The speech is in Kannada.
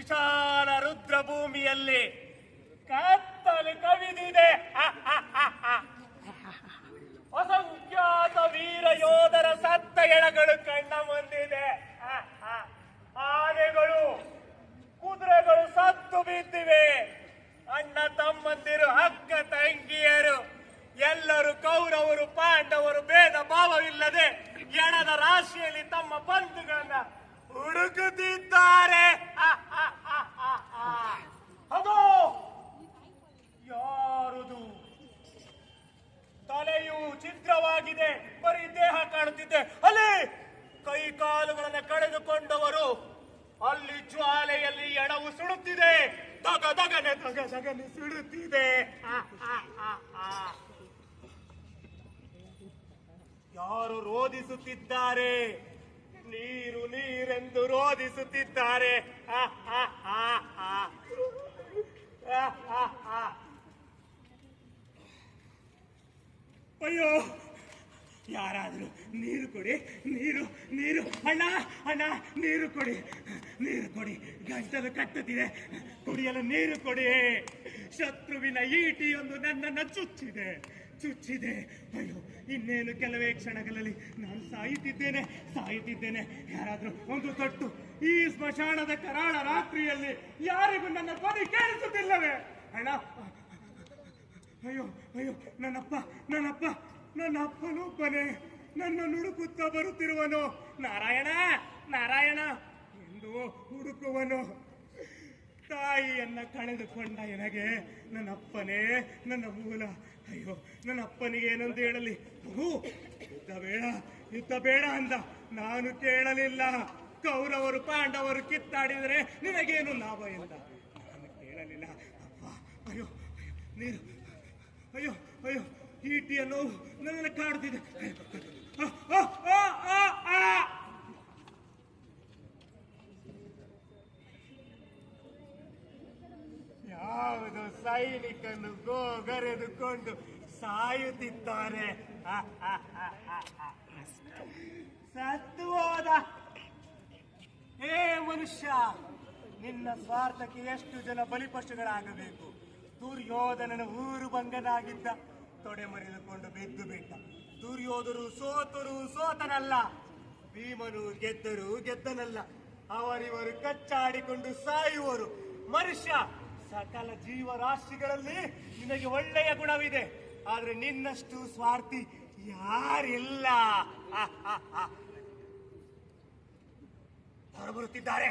ವಿಶಾಲ ರುದ್ರಭೂಮಿಯಲ್ಲಿ ಕತ್ತಲು ಕವಿದಿದೆ. ಅಸಂಖ್ಯಾತ ವೀರ ಯೋಧರ ಸತ್ತ ಎಳಗಳು ಕಣ್ಣ ಮುಂದಿದೆ. ಆನೆಗಳು ಕುದುರೆಗಳು ಸತ್ತು ಬಿದ್ದಿವೆ. ಅಣ್ಣ ತಮ್ಮಂದಿರು ಅಕ್ಕ ತಂಗಿಯರು ಎಲ್ಲರೂ ಕೌರವರು ಪಾಂಡವರು ಭೇದ ಭಾವವಿಲ್ಲದೆ ಎಣದ ರಾಶಿಯಲ್ಲಿ ತಮ್ಮ ಬಂಧುಗಳನ್ನ ಹುಡುಕುತ್ತಿದ್ದಾರೆ. ಅದು ಯಾರುದು? ತಲೆಯು ಛಿದ್ರವಾಗಿದೆ, ಬರೀ ದೇಹ ಕಾಣುತ್ತಿದೆ. ಅಲ್ಲಿ ಕೈ ಕಾಲುಗಳನ್ನು ಕಳೆದುಕೊಂಡವರು. ಅಲ್ಲಿ ಜ್ವಾಲೆಯಲ್ಲಿ ಎಣವು ಸುಡುತ್ತಿದೆ, ದಗ ದಗನೆ ದಗ ದಗನೆ ಸುಡುತ್ತಿದೆ. ಯಾರು ರೋಧಿಸುತ್ತಿದ್ದಾರೆ? ನೀರು ನೀರೆಂದು ರೋಧಿಸುತ್ತಿದ್ದಾರೆ. ಅಯ್ಯೋ, ಯಾರಾದ್ರೂ ನೀರು ಕೊಡಿ, ನೀರು ನೀರು, ಅಣ್ಣ ಅಣ್ಣ ನೀರು ಕೊಡಿ, ನೀರು ಕೊಡಿ, ಗಂಟಲು ಕಟ್ಟುತ್ತಿದೆ, ಕುಡಿಯಲು ನೀರು ಕೊಡಿ. ಶತ್ರುವಿನ ಈಟಿಯೊಂದು ನನ್ನನ್ನು ಚುಚ್ಚಿದೆ ಚುಚ್ಚಿದೆ. ಅಯ್ಯೋ, ಇನ್ನೇನು ಕೆಲವೇ ಕ್ಷಣಗಳಲ್ಲಿ ನಾನು ಸಾಯುತ್ತಿದ್ದೇನೆ. ಯಾರಾದ್ರೂ ಒಂದು ತೊಟ್ಟು. ಈ ಸ್ಮಶಾನದ ಕರಾಳ ರಾತ್ರಿಯಲ್ಲಿ ಯಾರಿಗೂ ನನ್ನ ಧ್ವನಿ ಕೇಳಿಸುತ್ತಿಲ್ಲವೇ? ಅಣ್ಣ, ಅಯ್ಯೋ ಅಯ್ಯೋ, ನನ್ನಪ್ಪನೊಬ್ಬನೇ ನನ್ನ ಹುಡುಕುತ್ತಾ ಬರುತ್ತಿರುವನು. ನಾರಾಯಣ ನಾರಾಯಣ ಎಂದು ಹುಡುಕುವನು. ತಾಯಿಯನ್ನ ಕಳೆದುಕೊಂಡ ನನಗೆ ನನ್ನಪ್ಪನೇ ನನ್ನ ಮೂಲ. ಅಯ್ಯೋ, ನನ್ನ ಅಪ್ಪನಿಗೆ ಏನಂತ ಹೇಳಲಿ? ಯುದ್ಧ ಬೇಡ ಅಂದ. ನಾನು ಕೇಳಲಿಲ್ಲ. ಕೌರವರು ಪಾಂಡವರು ಕಿತ್ತಾಡಿದರೆ ನಿನಗೇನು ಲಾಭ ಎಂದ. ನಾನು ಕೇಳಲಿಲ್ಲ. ಅಪ್ಪ, ಅಯ್ಯೋ ನೀರು, ಅಯ್ಯೋ ಅಯ್ಯೋ, ಈಟಿಯ ನೋವು ನನ್ನನ್ನು ಕಾಡುತ್ತಿದೆ. ಯಾವುದು ಸೈನಿಕನು ಗೋಗರೆದುಕೊಂಡು ಸಾಯುತ್ತಿದ್ದಾರೆ. ಸತ್ತು ಹೋದ. ಹೇ ಮನುಷ್ಯ, ನಿನ್ನ ಸ್ವಾರ್ಥಕ್ಕೆ ಎಷ್ಟು ಜನ ಬಲಿಪಶುಗಳಾಗಬೇಕು? ದುರ್ಯೋಧನನ ಊರು ಭಂಗನಾಗಿದ್ದ, ತೊಡೆ ಮರೆದುಕೊಂಡು ಬಿದ್ದು ಬಿಟ್ಟ. ದುರ್ಯೋಧರು ಸೋತನಲ್ಲ, ಭೀಮನು ಗೆದ್ದನಲ್ಲ. ಅವರಿವರು ಕಚ್ಚಾಡಿಕೊಂಡು ಸಾಯುವರು. ಮನುಷ್ಯ, ಸಕಲ ಜೀವರಾಶಿಗಳಲ್ಲಿ ನಿನಗೆ ಒಳ್ಳೆಯ ಗುಣವಿದೆ, ಆದ್ರೆ ನಿನ್ನಷ್ಟು ಸ್ವಾರ್ಥಿ ಯಾರಿಲ್ಲ. ಯಾರು ಬರುತ್ತಿದ್ದಾರೆ?